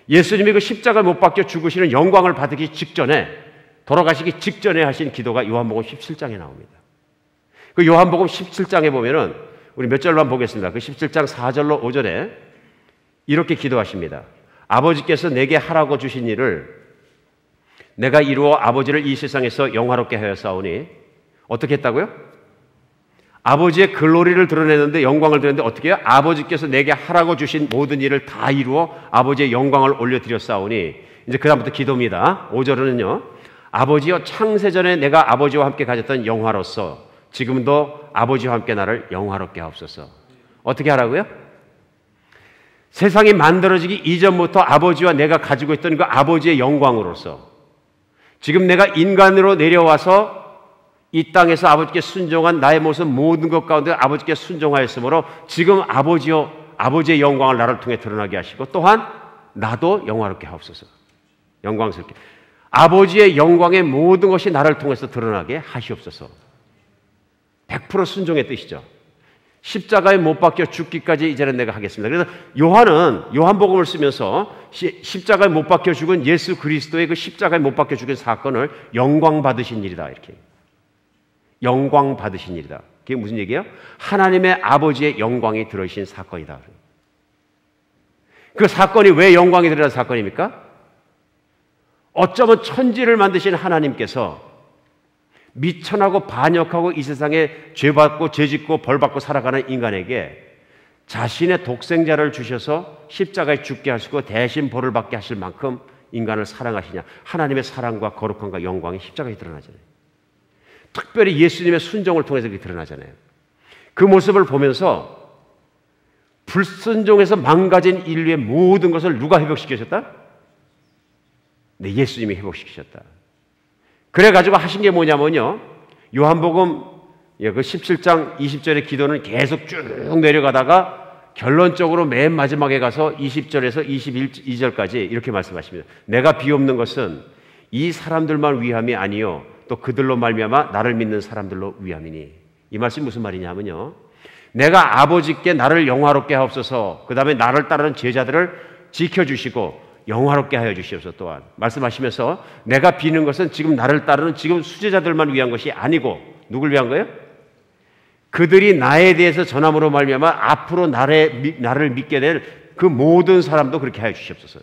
Speaker 1: 예수님이 그 십자가에 못 박혀 죽으시는 영광을 받기 직전에, 돌아가시기 직전에 하신 기도가 요한복음 17장에 나옵니다. 그 요한복음 17장에 보면은 우리 몇 절로 한번 보겠습니다. 그 17장 4절로 5절에 이렇게 기도하십니다. 아버지께서 내게 하라고 주신 일을 내가 이루어 아버지를 이 세상에서 영화롭게 하였사오니, 어떻게 했다고요? 아버지의 글로리를 드러내는데, 영광을 드러내는데 어떻게 해요? 아버지께서 내게 하라고 주신 모든 일을 다 이루어 아버지의 영광을 올려드렸사오니, 이제 그 다음부터 기도입니다. 5절은요, 아버지여 창세전에 내가 아버지와 함께 가졌던 영화로서 지금도 아버지와 함께 나를 영화롭게 하옵소서. 어떻게 하라고요? 세상이 만들어지기 이전부터 아버지와 내가 가지고 있던 그 아버지의 영광으로서 지금 내가 인간으로 내려와서 이 땅에서 아버지께 순종한 나의 모습 모든 것 가운데 아버지께 순종하였으므로 지금 아버지의 영광을 나를 통해 드러나게 하시고 또한 나도 영화롭게 하옵소서. 영광스럽게. 아버지의 영광의 모든 것이 나를 통해서 드러나게 하시옵소서. 100% 순종의 뜻이죠. 십자가에 못 박혀 죽기까지 이제는 내가 하겠습니다. 그래서 요한은 요한복음을 쓰면서 십자가에 못 박혀 죽은 예수 그리스도의 그 십자가에 못 박혀 죽은 사건을 영광 받으신 일이다, 이렇게. 영광 받으신 일이다. 그게 무슨 얘기예요? 하나님의 아버지의 영광이 들어있는 사건이다. 그 사건이 왜 영광이 들어간 사건입니까? 어쩌면 천지를 만드신 하나님께서 미천하고 반역하고 이 세상에 죄받고 죄짓고 벌받고 살아가는 인간에게 자신의 독생자를 주셔서 십자가에 죽게 하시고 대신 벌을 받게 하실 만큼 인간을 사랑하시냐. 하나님의 사랑과 거룩함과 영광이 십자가에 드러나잖아요. 특별히 예수님의 순종을 통해서 그게 드러나잖아요. 그 모습을 보면서 불순종에서 망가진 인류의 모든 것을 누가 회복시키셨다? 네, 예수님이 회복시키셨다. 그래가지고 하신 게 뭐냐면요, 요한복음 그 17장 20절의 기도는 계속 쭉 내려가다가 결론적으로 맨 마지막에 가서 20절에서 22절까지 이렇게 말씀하십니다. 내가 비옵는 것은 이 사람들만 위함이 아니요 또 그들로 말미암아 나를 믿는 사람들로 위함이니. 이 말씀이 무슨 말이냐면요, 내가 아버지께 나를 영화롭게 하옵소서, 그 다음에 나를 따르는 제자들을 지켜주시고 영화롭게 하여 주시옵소서. 또한 말씀하시면서 내가 비는 것은 지금 나를 따르는 지금 수제자들만 위한 것이 아니고 누굴 위한 거예요? 그들이 나에 대해서 전함으로 말미암아 앞으로 나를 믿게 될 그 모든 사람도 그렇게 하여 주시옵소서.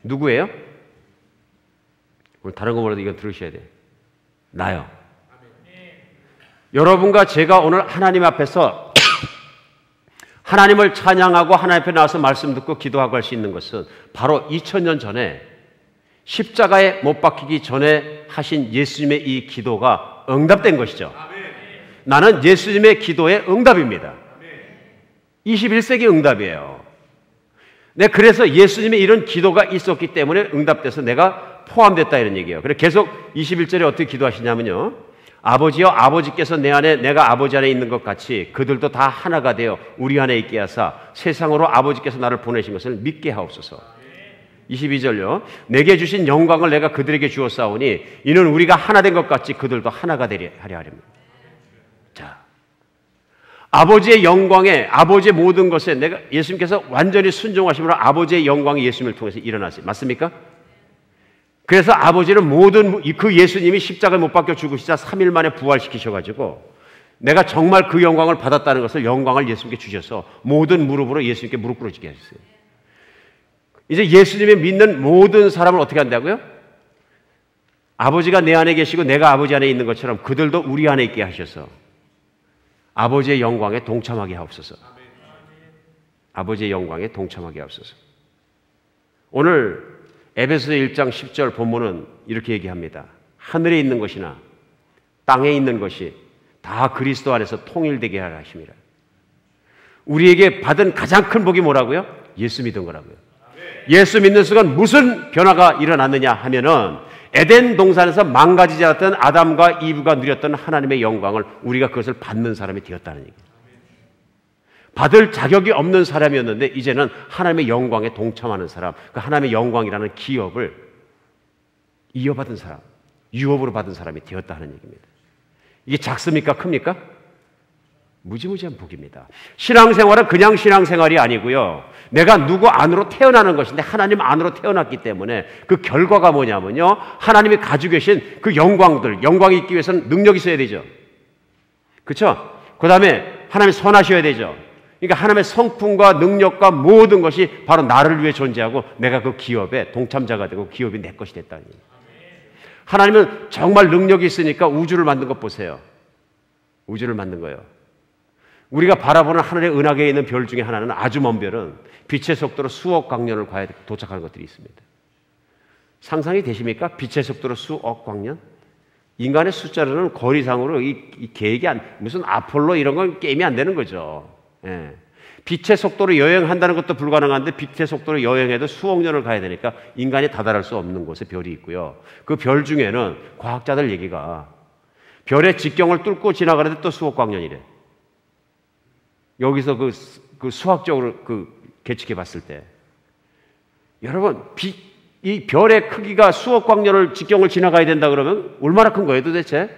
Speaker 1: 누구예요? 오늘 다른 거 뭐라도 이건 들으셔야 돼요. 나요. 여러분과 제가 오늘 하나님 앞에서 하나님을 찬양하고 하나님 앞에 나와서 말씀 듣고 기도하고 할 수 있는 것은 바로 2000년 전에 십자가에 못 박히기 전에 하신 예수님의 이 기도가 응답된 것이죠. 나는 예수님의 기도의 응답입니다. 21세기 응답이에요. 네, 그래서 예수님의 이런 기도가 있었기 때문에 응답돼서 내가 포함됐다 이런 얘기예요. 그래서 계속 21절에 어떻게 기도하시냐면요, 아버지여 아버지께서 내 안에 내가 아버지 안에 있는 것 같이 그들도 다 하나가 되어 우리 안에 있게 하사 세상으로 아버지께서 나를 보내신 것을 믿게 하옵소서. 22절요, 내게 주신 영광을 내가 그들에게 주었사오니 이는 우리가 하나 된 것 같이 그들도 하나가 되려 하려 합니다. 자, 아버지의 영광에, 아버지의 모든 것에 내가 예수님께서 완전히 순종하심으로 아버지의 영광이 예수님을 통해서 일어났어요. 맞습니까? 그래서 아버지는 모든 그 예수님이 십자가에 못 박혀 죽으시자 3일 만에 부활시키셔가지고 내가 정말 그 영광을 받았다는 것을 영광을 예수님께 주셔서 모든 무릎으로 예수님께 무릎 꿇어지게 하셨어요. 이제 예수님이 믿는 모든 사람을 어떻게 한다고요? 아버지가 내 안에 계시고 내가 아버지 안에 있는 것처럼 그들도 우리 안에 있게 하셔서 아버지의 영광에 동참하게 하옵소서. 아버지의 영광에 동참하게 하옵소서. 오늘 에베소서 1장 10절 본문은 이렇게 얘기합니다. 하늘에 있는 것이나 땅에 있는 것이 다 그리스도 안에서 통일되게 하라 하십니다. 우리에게 받은 가장 큰 복이 뭐라고요? 예수 믿은 거라고요. 예수 믿는 순간 무슨 변화가 일어났느냐 하면은 에덴 동산에서 망가지지 않았던 아담과 이브가 누렸던 하나님의 영광을 우리가 그것을 받는 사람이 되었다는 얘기예요. 받을 자격이 없는 사람이었는데 이제는 하나님의 영광에 동참하는 사람, 그 하나님의 영광이라는 기업을 이어받은 사람, 유업으로 받은 사람이 되었다 하는 얘기입니다. 이게 작습니까? 큽니까? 무지무지한 복입니다. 신앙생활은 그냥 신앙생활이 아니고요, 내가 누구 안으로 태어나는 것인데 하나님 안으로 태어났기 때문에 그 결과가 뭐냐면요, 하나님이 가지고 계신 그 영광이 있기 위해서는 능력이 있어야 되죠. 그렇죠? 그 다음에 하나님이 선하셔야 되죠. 그러니까 하나님의 성품과 능력과 모든 것이 바로 나를 위해 존재하고 내가 그 기업에 동참자가 되고 기업이 내 것이 됐다는 얘기예요. 하나님은 정말 능력이 있으니까 우주를 만든 것 보세요. 우주를 만든 거예요. 우리가 바라보는 하늘의 은하계에 있는 별 중에 하나는, 아주 먼 별은 빛의 속도로 수억 광년을 과야 도착하는 것들이 있습니다. 상상이 되십니까? 빛의 속도로 수억 광년? 인간의 숫자로는 거리상으로 이 계획이 무슨 아폴로 이런 건 게임이 안 되는 거죠. 예. 빛의 속도로 여행한다는 것도 불가능한데 빛의 속도로 여행해도 수억 년을 가야 되니까 인간이 다다를 수 없는 곳에 별이 있고요. 그 별 중에는 과학자들 얘기가 별의 직경을 뚫고 지나가는데 또 수억 광년이래. 여기서 그 수학적으로 계측해 봤을 때, 여러분, 이 별의 크기가 수억 광년을 직경을 지나가야 된다 그러면 얼마나 큰 거예요 도대체?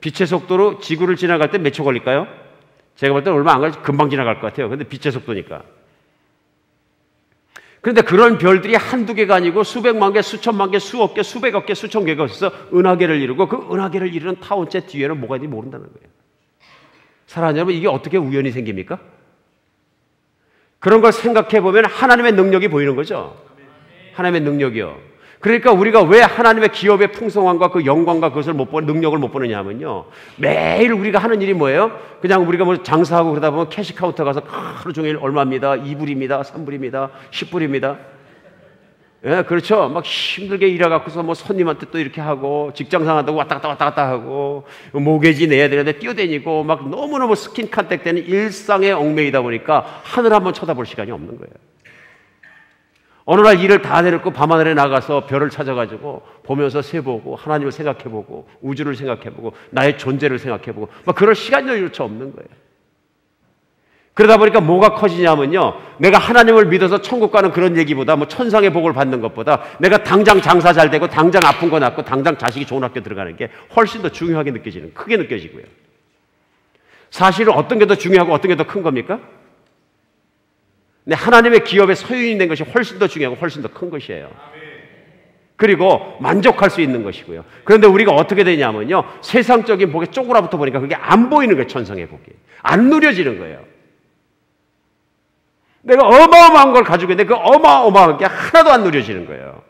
Speaker 1: 빛의 속도로 지구를 지나갈 때 몇 초 걸릴까요? 제가 볼 때는 얼마 안 걸리지, 금방 지나갈 것 같아요. 근데 빛의 속도니까. 그런데 그런 별들이 한두 개가 아니고 수백만 개, 수천만 개, 수억 개, 수백억 개, 수천 개가 있어서 은하계를 이루고 그 은하계를 이루는 타원체 뒤에는 뭐가 있는지 모른다는 거예요. 사랑하는 여러분, 이게 어떻게 우연히 생깁니까? 그런 걸 생각해 보면 하나님의 능력이 보이는 거죠. 하나님의 능력이요. 그러니까 우리가 왜 하나님의 기업의 풍성함과 그 영광과 그것을 못 보는, 능력을 못 보느냐 하면요, 매일 우리가 하는 일이 뭐예요? 그냥 우리가 뭐 장사하고 그러다 보면 캐시 카운터 가서 하루 종일 얼마입니다, 2불입니다, 3불입니다, 10불입니다. 예, 그렇죠. 막 힘들게 일해갖고서 뭐 손님한테 또 이렇게 하고, 직장 상한다고 왔다 갔다 하고, 모계지 내야 되는데 뛰어다니고, 막 너무너무 스킨칸택되는 일상의 얽매이다 보니까 하늘 한번 쳐다볼 시간이 없는 거예요. 어느 날 일을 다 내놓고 밤하늘에 나가서 별을 찾아가지고 보면서 세보고, 하나님을 생각해보고, 우주를 생각해보고, 나의 존재를 생각해보고, 막 그럴 시간조차 없는 거예요. 그러다 보니까 뭐가 커지냐면요, 내가 하나님을 믿어서 천국 가는 그런 얘기보다, 뭐 천상의 복을 받는 것보다, 내가 당장 장사 잘 되고, 당장 아픈 거 낫고, 당장 자식이 좋은 학교 들어가는 게 훨씬 더 중요하게 느껴지는, 크게 느껴지고요. 사실은 어떤 게 더 중요하고 어떤 게 더 큰 겁니까? 근데 하나님의 기업의 소유인이 된 것이 훨씬 더 중요하고 훨씬 더 큰 것이에요. 그리고 만족할 수 있는 것이고요. 그런데 우리가 어떻게 되냐면요, 세상적인 복에 쪼그라붙어 보니까 그게 안 보이는 거예요. 천상의 복이 안 누려지는 거예요. 내가 어마어마한 걸 가지고 있는데 그 어마어마한 게 하나도 안 누려지는 거예요.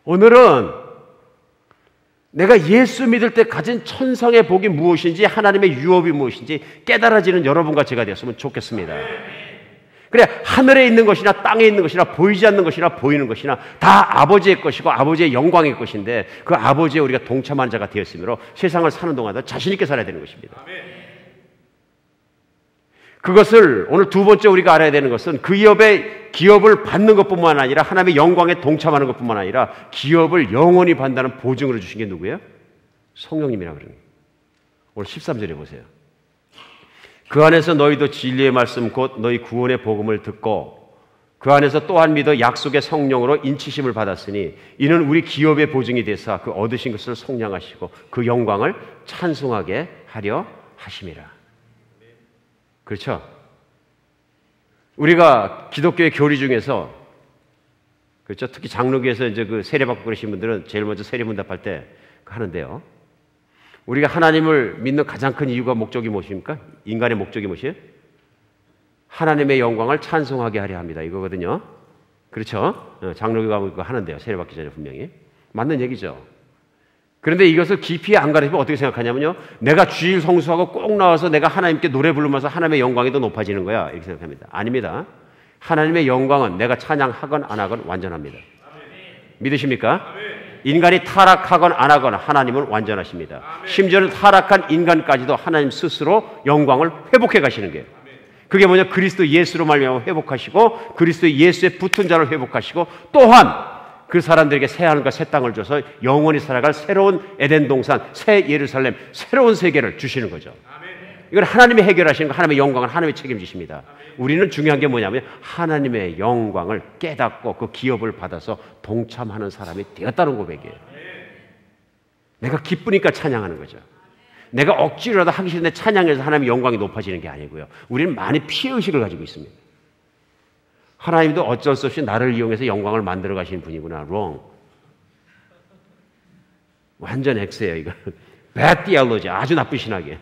Speaker 1: 오늘은 내가 예수 믿을 때 가진 천상의 복이 무엇인지, 하나님의 유업이 무엇인지 깨달아지는 여러분과 제가 되었으면 좋겠습니다. 그래, 하늘에 있는 것이나 땅에 있는 것이나 보이지 않는 것이나 보이는 것이나 다 아버지의 것이고 아버지의 영광의 것인데, 그 아버지에 우리가 동참한 자가 되었으므로 세상을 사는 동안도 자신 있게 살아야 되는 것입니다. 그것을 오늘 두 번째 우리가 알아야 되는 것은, 그 기업을 받는 것뿐만 아니라 하나님의 영광에 동참하는 것뿐만 아니라 기업을 영원히 받는다는 보증을 주신 게 누구예요? 성령님이라고 그러는 거예요. 오늘 13절에 보세요. 그 안에서 너희도 진리의 말씀 곧 너희 구원의 복음을 듣고 그 안에서 또한 믿어 약속의 성령으로 인치심을 받았으니 이는 우리 기업의 보증이 되사 그 얻으신 것을 속량하시고 그 영광을 찬송하게 하려 하심이라. 그렇죠? 우리가 기독교의 교리 중에서, 그렇죠? 특히 장로교에서 이제 그 세례받고 그러신 분들은 제일 먼저 세례문답할 때 하는데요. 우리가 하나님을 믿는 가장 큰 이유가, 목적이 무엇입니까? 인간의 목적이 무엇이에요? 하나님의 영광을 찬송하게 하려 합니다. 이거거든요. 그렇죠? 장로교가 그거 하는데요. 세례받기 전에 분명히. 맞는 얘기죠. 그런데 이것을 깊이 안 가르치면 어떻게 생각하냐면요, 내가 주일 성수하고 꼭 나와서 내가 하나님께 노래 부르면서 하나님의 영광이 더 높아지는 거야, 이렇게 생각합니다. 아닙니다. 하나님의 영광은 내가 찬양하건 안 하건 완전합니다. 믿으십니까? 인간이 타락하건 안 하건 하나님은 완전하십니다. 심지어는 타락한 인간까지도 하나님 스스로 영광을 회복해 가시는 거예요. 그게 뭐냐? 그리스도 예수로 말미암아 회복하시고, 그리스도 예수의 붙은 자를 회복하시고, 또한 그 사람들에게 새 하늘과 새 땅을 줘서 영원히 살아갈 새로운 에덴 동산, 새 예루살렘, 새로운 세계를 주시는 거죠. 이건 하나님이 해결하시는 거, 하나님의 영광을 하나님이 책임지십니다. 우리는 중요한 게 뭐냐면 하나님의 영광을 깨닫고 그 기업을 받아서 동참하는 사람이 되었다는 고백이에요. 내가 기쁘니까 찬양하는 거죠. 내가 억지로라도 하기 싫은데 찬양해서 하나님의 영광이 높아지는 게 아니고요. 우리는 많이 피해의식을 가지고 있습니다. 하나님도 어쩔 수 없이 나를 이용해서 영광을 만들어 가시는 분이구나. wrong. 완전 X예요, 이거. bad theology. 아주 나쁜 신학이에요.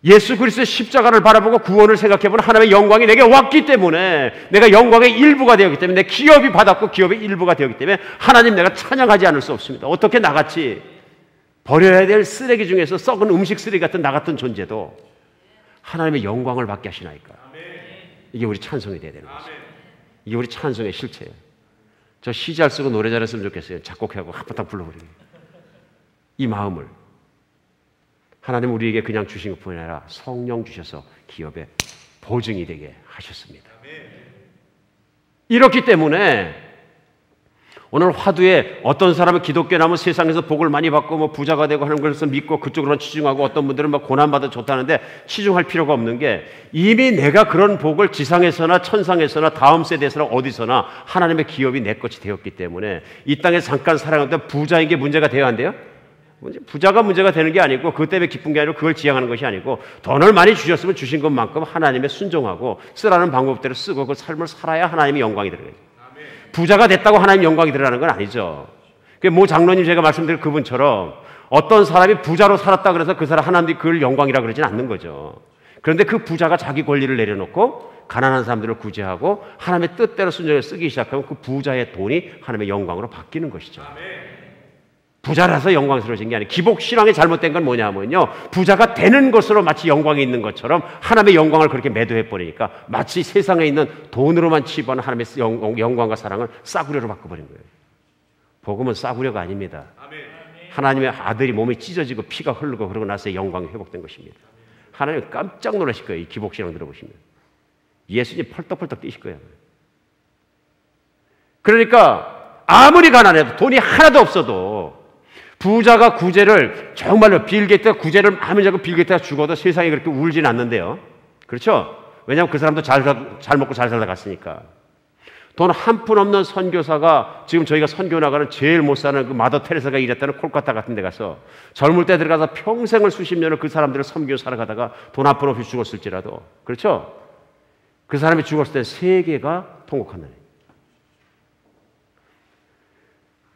Speaker 1: 예수 그리스도의 십자가를 바라보고 구원을 생각해보는 하나님의 영광이 내게 왔기 때문에, 내가 영광의 일부가 되었기 때문에, 내 기업이 받았고 기업의 일부가 되었기 때문에 하나님 내가 찬양하지 않을 수 없습니다. 어떻게 나같이 버려야 될 쓰레기 중에서 썩은 음식 쓰레기 같은 나 같은 존재도 하나님의 영광을 받게 하시나이까. 이게 우리 찬송이 돼야 되는 거죠. 이게 우리 찬송의 실체예요. 저 시 잘 쓰고 노래 잘했으면 좋겠어요. 작곡하고 한바탕 불러버리고. 이 마음을 하나님 우리에게 그냥 주신 것뿐만 아니라 성령 주셔서 기업의 보증이 되게 하셨습니다. 이렇기 때문에 오늘 화두에 어떤 사람은 기독교 나면 세상에서 복을 많이 받고 뭐 부자가 되고 하는 것을 믿고 그쪽으로는 치중하고, 어떤 분들은 막 고난받아 좋다는데 치중할 필요가 없는 게, 이미 내가 그런 복을 지상에서나 천상에서나 다음 세대에서나 어디서나 하나님의 기업이 내 것이 되었기 때문에 이 땅에 잠깐 살아가는데 부자인 게 문제가 되어야 안 돼요? 부자가 문제가 되는 게 아니고, 그것 때문에 기쁜 게 아니고, 그걸 지향하는 것이 아니고, 돈을 많이 주셨으면 주신 것만큼 하나님의 순종하고 쓰라는 방법대로 쓰고 그 삶을 살아야 하나님의 영광이 들어가요. 부자가 됐다고 하나님 영광이 들어가는 건 아니죠. 모 장로님 제가 말씀드린 그분처럼 어떤 사람이 부자로 살았다 그래서 그 사람 하나님이 그걸 영광이라 그러진 않는 거죠. 그런데 그 부자가 자기 권리를 내려놓고 가난한 사람들을 구제하고 하나님의 뜻대로 순종해 쓰기 시작하면 그 부자의 돈이 하나님의 영광으로 바뀌는 것이죠. 부자라서 영광스러워진 게 아니에요. 기복신앙의 잘못된 건 뭐냐면요, 부자가 되는 것으로 마치 영광이 있는 것처럼 하나님의 영광을 그렇게 매도해버리니까 마치 세상에 있는 돈으로만 치부하는 하나님의 영광과 사랑을 싸구려로 바꿔버린 거예요. 복음은 싸구려가 아닙니다. 하나님의 아들이 몸이 찢어지고 피가 흐르고 그러고 나서 영광이 회복된 것입니다. 하나님 깜짝 놀라실 거예요. 이 기복신앙 들어보시면. 예수님 펄떡펄떡 뛰실 거예요. 그러니까 아무리 가난해도 돈이 하나도 없어도 부자가 구제를 정말로 빌 게이트가 구제를 하면 자꾸 빌 게이트가 죽어도 세상에 그렇게 울진 않는데요. 그렇죠? 왜냐하면 그 사람도 잘 먹고 잘 살다 갔으니까. 돈 한 푼 없는 선교사가 지금 저희가 선교 나가는 제일 못 사는 그 마더 테레사가 일했다는 콜카타 같은 데 가서 젊을 때 들어가서 평생을 수십 년을 그 사람들을 섬기고 살아가다가 돈 한 푼 없이 죽었을지라도, 그렇죠? 그 사람이 죽었을 때 세계가 통곡한다는 거예요.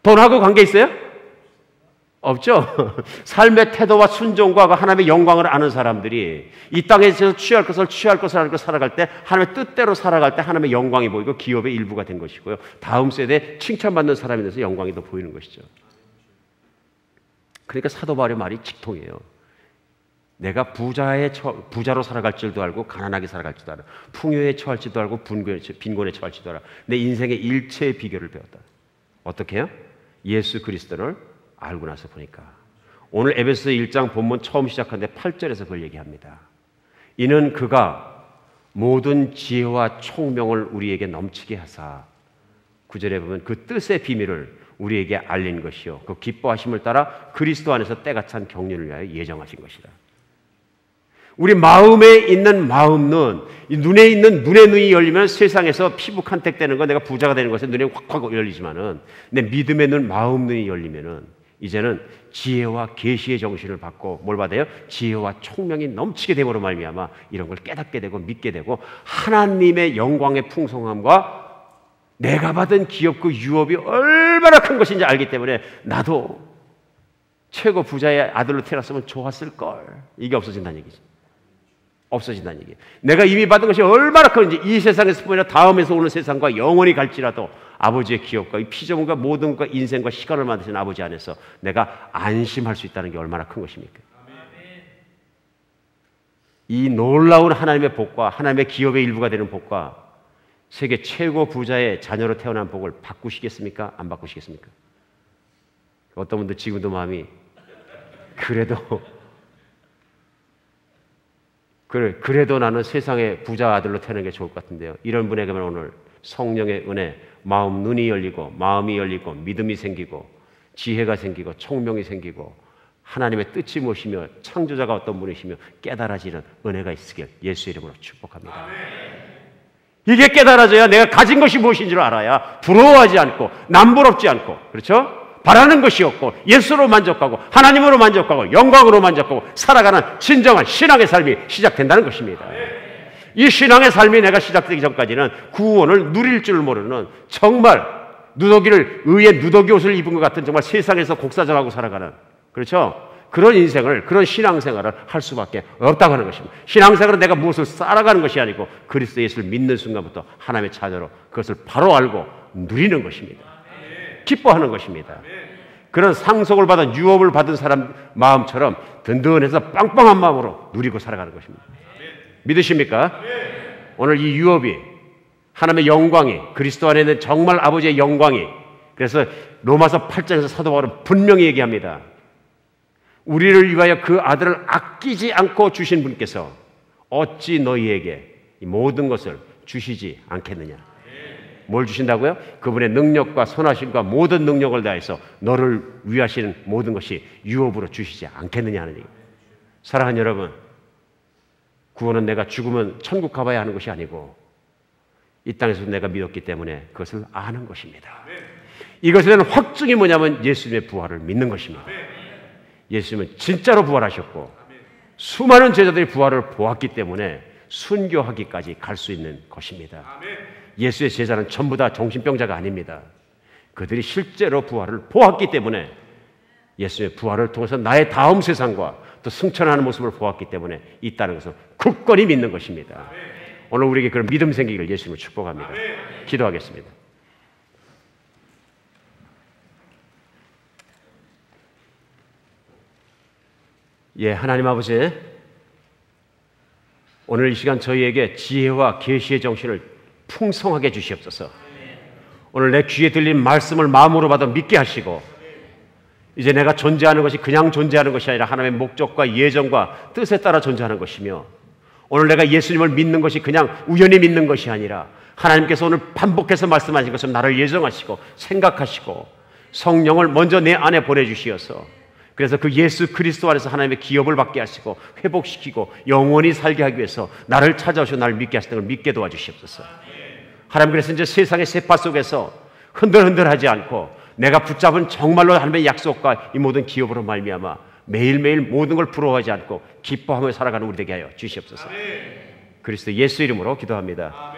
Speaker 1: 돈하고 관계 있어요? 없죠. 삶의 태도와 순종과 하나님의 영광을 아는 사람들이 이 땅에서 취할 것을 알고 살아갈 때 하나님의 뜻대로 살아갈 때 하나님의 영광이 보이고 기업의 일부가 된 것이고요. 다음 세대에 칭찬받는 사람이 돼서 영광이 더 보이는 것이죠. 그러니까 사도 바울의 말이 직통이에요. 내가 부자로 살아갈 줄도 알고 가난하게 살아갈 줄도 알아. 풍요에 처할지도 알고 빈곤에 처할지도 알아. 내 인생의 일체의 비결을 배웠다. 어떻게 해요? 예수 그리스도를 알고 나서 보니까 오늘 에베소서 1장 본문 처음 시작하는데 8절에서 그걸 얘기합니다. 이는 그가 모든 지혜와 총명을 우리에게 넘치게 하사 9절에 보면 그 뜻의 비밀을 우리에게 알린 것이요 그 기뻐하심을 따라 그리스도 안에서 때가 찬 경륜을 위하여 예정하신 것이라. 우리 마음에 있는 마음눈, 이 눈에 있는 눈의 눈이 열리면 세상에서 피부 컨택되는 거, 내가 부자가 되는 것에 눈이 확 열리지만은 내 믿음의 눈, 마음 눈이 열리면은 이제는 지혜와 계시의 정신을 받고 뭘 받아요? 지혜와 총명이 넘치게 됨으로 말미암아 이런 걸 깨닫게 되고 믿게 되고 하나님의 영광의 풍성함과 내가 받은 기업 그 유업이 얼마나 큰 것인지 알기 때문에 나도 최고 부자의 아들로 태어났으면 좋았을걸. 이게 없어진다는 얘기지. 없어진다는 얘기예요. 내가 이미 받은 것이 얼마나 큰지 이 세상에서 뿐만 아니라 다음에서 오는 세상과 영원히 갈지라도 아버지의 기업과 이 피조물과 모든 것과 인생과 시간을 만드신 아버지 안에서 내가 안심할 수 있다는 게 얼마나 큰 것입니까? 이 놀라운 하나님의 복과 하나님의 기업의 일부가 되는 복과 세계 최고 부자의 자녀로 태어난 복을 바꾸시겠습니까? 안 바꾸시겠습니까? 어떤 분들 지금도 마음이 그래도 나는 세상의 부자 아들로 태어나는 게 좋을 것 같은데요. 이런 분에게만 오늘 성령의 은혜, 마음 눈이 열리고 마음이 열리고 믿음이 생기고 지혜가 생기고 총명이 생기고 하나님의 뜻이 무엇이며 창조자가 어떤 분이시며 깨달아지는 은혜가 있으길 예수의 이름으로 축복합니다. 이게 깨달아져야 내가 가진 것이 무엇인 줄 알아야 부러워하지 않고 남부럽지 않고, 그렇죠? 바라는 것이 없고 예수로 만족하고 하나님으로 만족하고 영광으로 만족하고 살아가는 진정한 신앙의 삶이 시작된다는 것입니다. 이 신앙의 삶이 내가 시작되기 전까지는 구원을 누릴 줄 모르는 정말 의의 누더기 옷을 입은 것 같은 정말 세상에서 곡사정하고 살아가는, 그렇죠? 그런 인생을, 그런 신앙생활을 할 수밖에 없다고 하는 것입니다. 신앙생활은 내가 무엇을 쌓아가는 것이 아니고 그리스도 예수를 믿는 순간부터 하나님의 자녀로 그것을 바로 알고 누리는 것입니다. 기뻐하는 것입니다. 그런 상속을 받은 유업을 받은 사람 마음처럼 든든해서 빵빵한 마음으로 누리고 살아가는 것입니다. 믿으십니까? 오늘 이 유업이 하나님의 영광이 그리스도 안에 있는 정말 아버지의 영광이, 그래서 로마서 8장에서 사도 바울은 분명히 얘기합니다. 우리를 위하여 그 아들을 아끼지 않고 주신 분께서 어찌 너희에게 이 모든 것을 주시지 않겠느냐. 뭘 주신다고요? 그분의 능력과 선하심과 모든 능력을 다해서 너를 위하시는 모든 것이 유업으로 주시지 않겠느냐 하는 얘기입니다. 사랑하는 여러분, 구원은 내가 죽으면 천국 가봐야 하는 것이 아니고 이 땅에서 내가 믿었기 때문에 그것을 아는 것입니다. 이것에 대한 확증이 뭐냐면 예수님의 부활을 믿는 것입니다. 예수님은 진짜로 부활하셨고 수많은 제자들이 부활을 보았기 때문에 순교하기까지 갈 수 있는 것입니다. 예수의 제자는 전부 다 정신병자가 아닙니다. 그들이 실제로 부활을 보았기 때문에 예수의 부활을 통해서 나의 다음 세상과 또 승천하는 모습을 보았기 때문에 있다는 것을 굳건히 믿는 것입니다. 오늘 우리에게 그런 믿음 생기기를 예수님을 축복합니다. 기도하겠습니다. 예, 하나님 아버지, 오늘 이 시간 저희에게 지혜와 계시의 정신을 풍성하게 주시옵소서. 오늘 내 귀에 들린 말씀을 마음으로 받아 믿게 하시고, 이제 내가 존재하는 것이 그냥 존재하는 것이 아니라 하나님의 목적과 예정과 뜻에 따라 존재하는 것이며, 오늘 내가 예수님을 믿는 것이 그냥 우연히 믿는 것이 아니라 하나님께서 오늘 반복해서 말씀하신 것처럼 나를 예정하시고 생각하시고 성령을 먼저 내 안에 보내주시어서, 그래서 그 예수 그리스도 안에서 하나님의 기업을 받게 하시고 회복시키고 영원히 살게 하기 위해서 나를 찾아오시고 나를 믿게 하시는 걸 믿게 도와주시옵소서. 하나님, 그래서 이제 세상의 세파 속에서 흔들흔들하지 않고 내가 붙잡은 정말로 하나님의 약속과 이 모든 기업으로 말미암아 매일매일 모든 걸 부러워하지 않고 기뻐하며 살아가는 우리 되게 하여 주시옵소서. 그리스도 예수 이름으로 기도합니다.